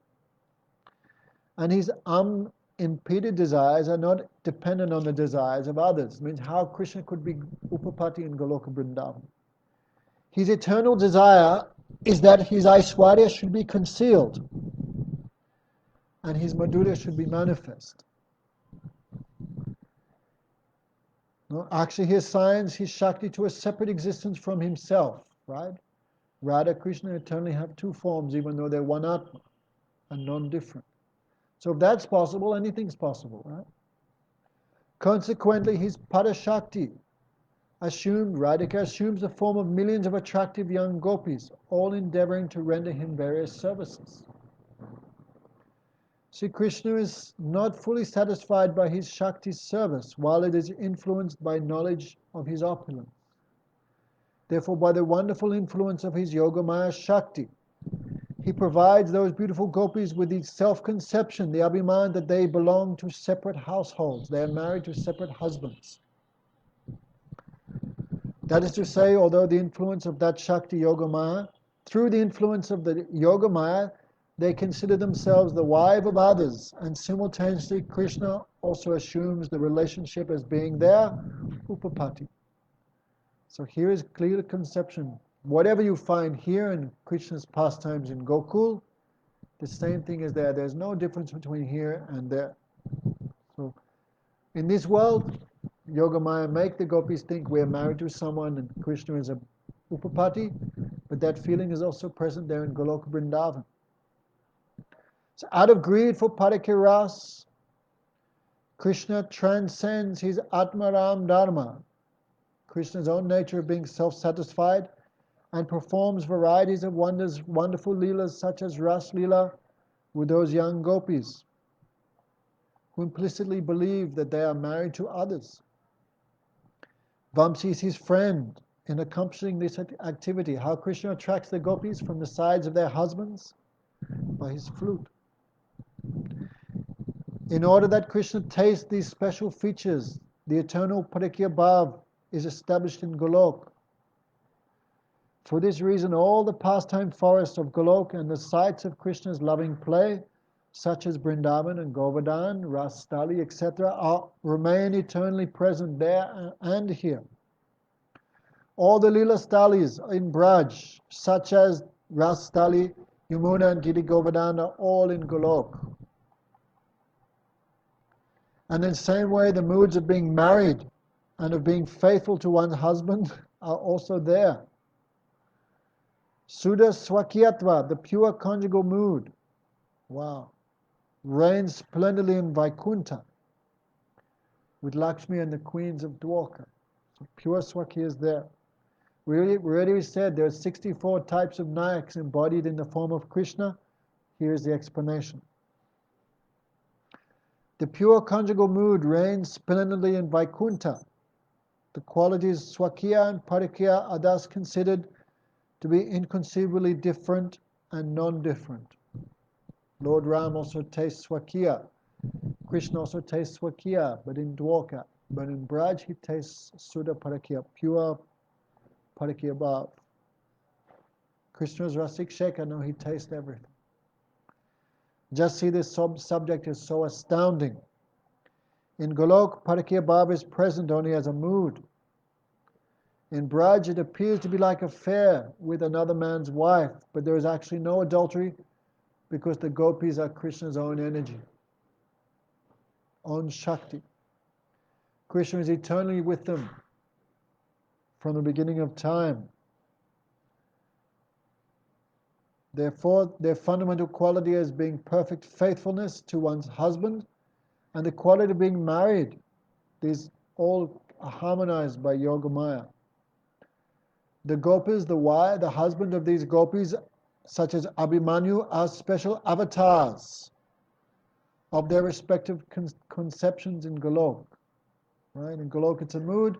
And his unimpeded desires are not dependent on the desires of others. It means how Krishna could be Upapati in Goloka Vrindavan. His eternal desire is that his Aishwarya should be concealed and his Madhurya should be manifest. No? Actually, he assigns his Shakti to a separate existence from himself, right? Radha, Krishna eternally have two forms, even though they're one Atma and non-different. So if that's possible, anything's possible, right? Consequently, his Parashakti Radhika assumes the form of millions of attractive young gopis, all endeavoring to render him various services. Sri Krishna is not fully satisfied by his Shakti's service, while it is influenced by knowledge of his opulence. Therefore, by the wonderful influence of his Yogamaya Shakti, he provides those beautiful gopis with the self-conception, the abhiman, that they belong to separate households. They are married to separate husbands. That is to say, although the influence of that Shakti Yogamaya, through the influence of the Yogamaya, they consider themselves the wife of others, and simultaneously Krishna also assumes the relationship as being their Upapati. So here is clear conception. Whatever you find here in Krishna's pastimes in Gokul, the same thing is there. There's no difference between here and there. So in this world, Yogamaya make the gopis think we're married to someone and Krishna is a upapati, but that feeling is also present there in Goloka Vrindavan. So out of greed for Parakiya-rasa, Krishna transcends his Atmaram Dharma, Krishna's own nature of being self-satisfied, and performs varieties of wonderful leelas such as Ras Leela with those young gopis who implicitly believe that they are married to others. Vamsi is his friend in accomplishing this activity. How Krishna attracts the gopis from the sides of their husbands? By his flute. In order that Krishna taste these special features, the eternal Parakiya Bhav is established in Golok. For this reason, all the pastime forests of Golok and the sites of Krishna's loving play, such as Vrindavan and Govardhan, Rastali, etc., remain eternally present there and here. All the Leela Stalis in Braj, such as Rastali, Yamuna and Giri Govardhan, are all in Golok. And in the same way, the moods of being married and of being faithful to one's husband are also there. Sudha Swakiyatva, the pure conjugal mood, reigns splendidly in Vaikuntha with Lakshmi and the queens of Dwarka. So pure Swaki is there. We already said there are 64 types of Nayaks embodied in the form of Krishna. Here's the explanation. The pure conjugal mood reigns splendidly in Vaikuntha. The qualities Swakiya and Parakiya are thus considered to be inconceivably different and non-different. Lord Ram also tastes Swakiya. Krishna also tastes Swakiya, but in Dwarka. But in Braj he tastes Sudha Parakiya, pure Parakiya Bhav. Krishna's Rasik Shekhar, no, he tastes everything. Just see this subject is so astounding. In Golok, Parakiya Bhav is present only as a mood. In Braj, it appears to be like a fair with another man's wife, but there is actually no adultery because the gopis are Krishna's own energy, own Shakti. Krishna is eternally with them from the beginning of time. Therefore, their fundamental quality as being perfect faithfulness to one's husband and the quality of being married, these all are harmonized by Yogamaya. The gopis, the husband of these gopis, such as Abhimanyu, are special avatars of their respective conceptions in Golok. Right? In Golok it's a mood.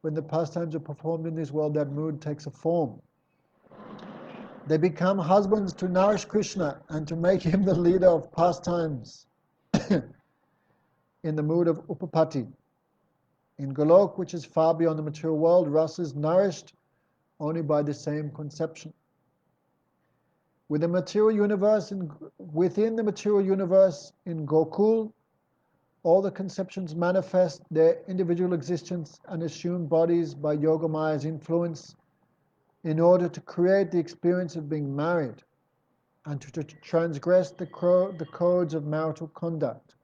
When the pastimes are performed in this world, that mood takes a form. They become husbands to nourish Krishna and to make him the leader of pastimes in the mood of Upapati. In Golok, which is far beyond the material world, Rasa is nourished only by the same conception. Within the material universe in Gokul, all the conceptions manifest their individual existence and assume bodies by Yogamaya's influence in order to create the experience of being married and to transgress the codes of marital conduct.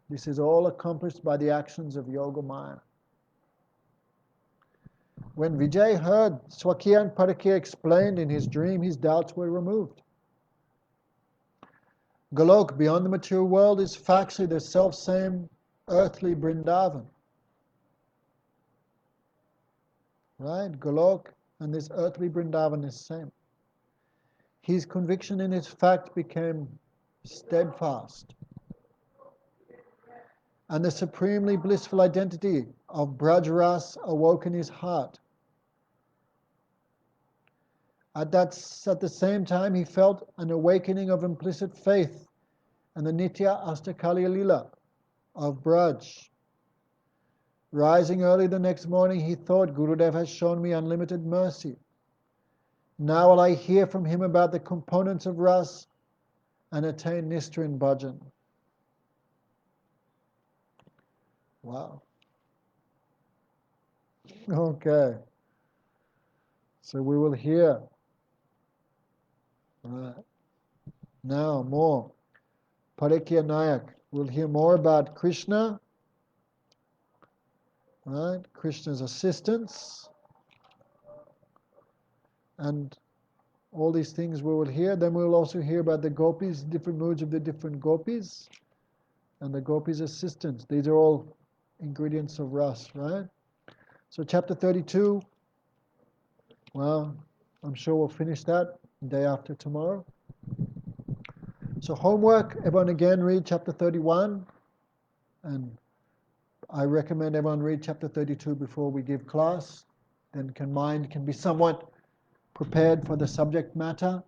This is all accomplished by the actions of Yogamaya. When Vijay heard Swakiya and Parakiya explained in his dream, his doubts were removed. Golok, beyond the material world, is factually the self-same earthly Vrindavan. Right? Golok and this earthly Vrindavan is same. His conviction in his fact became steadfast. And the supremely blissful identity of Braj-ras awoke in his heart. At the same time, he felt an awakening of implicit faith and the Nitya Astakaliya Lila of Braj. Rising early the next morning, he thought, Gurudev has shown me unlimited mercy. Now will I hear from him about the components of Ras and attain Nishtha in Bhajan. Wow. Okay. So we will hear. Right. Now more. Parakiya-nayikas. We'll hear more about Krishna right? Krishna's assistants, and all these things we will hear. Then we will also hear about the gopis, different moods of the different gopis, and the gopis' assistants. These are all ingredients of ras, right? So chapter 32, well, I'm sure we'll finish that day after tomorrow. So homework, everyone again read chapter 31, and I recommend everyone read chapter 32 before we give class. Then mind can be somewhat prepared for the subject matter.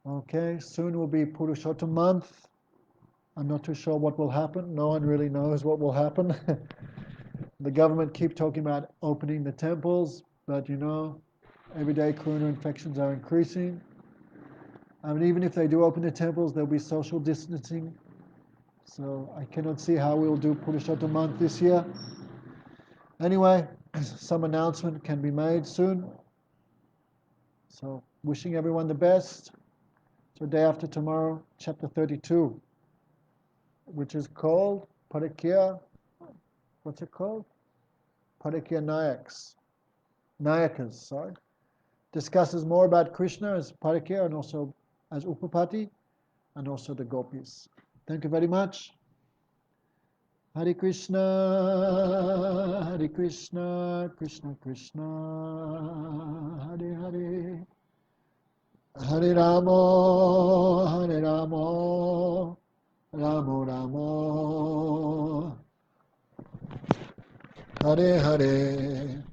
Okay, soon will be Purushottam month. I'm not too sure what will happen. No one really knows what will happen. The government keep talking about opening the temples, but every day corona infections are increasing. I mean, even if they do open the temples, there'll be social distancing. So I cannot see how we'll do Purushottam month this year. Anyway, some announcement can be made soon. So wishing everyone the best. So day after tomorrow, chapter 32, which is called Parakiya. What's it called? Parakiya-nayikas. Nayikas, sorry. Discusses more about Krishna as Parakiya and also as Upapati and also the gopis. Thank you very much. Hare Krishna, Krishna Krishna, Hare Hare, Hare Rama, Rama Rama, Hare Hare.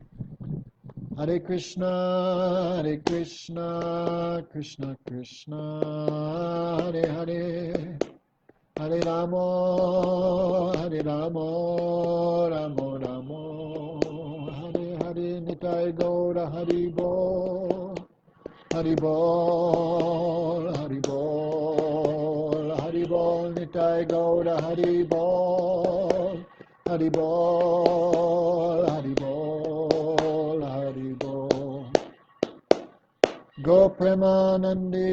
Hare Krishna, Krishna Krishna, Hare Hare, Hare Rama, Rama Rama, Hare Hare, Nitai Gaura Hari Bol, Hari Bol, Hari Bol, Hari Bol, Nitai Gaura Hari Bol, Hari Bol, Hari Bol, Hari Bol. Go Premanandi.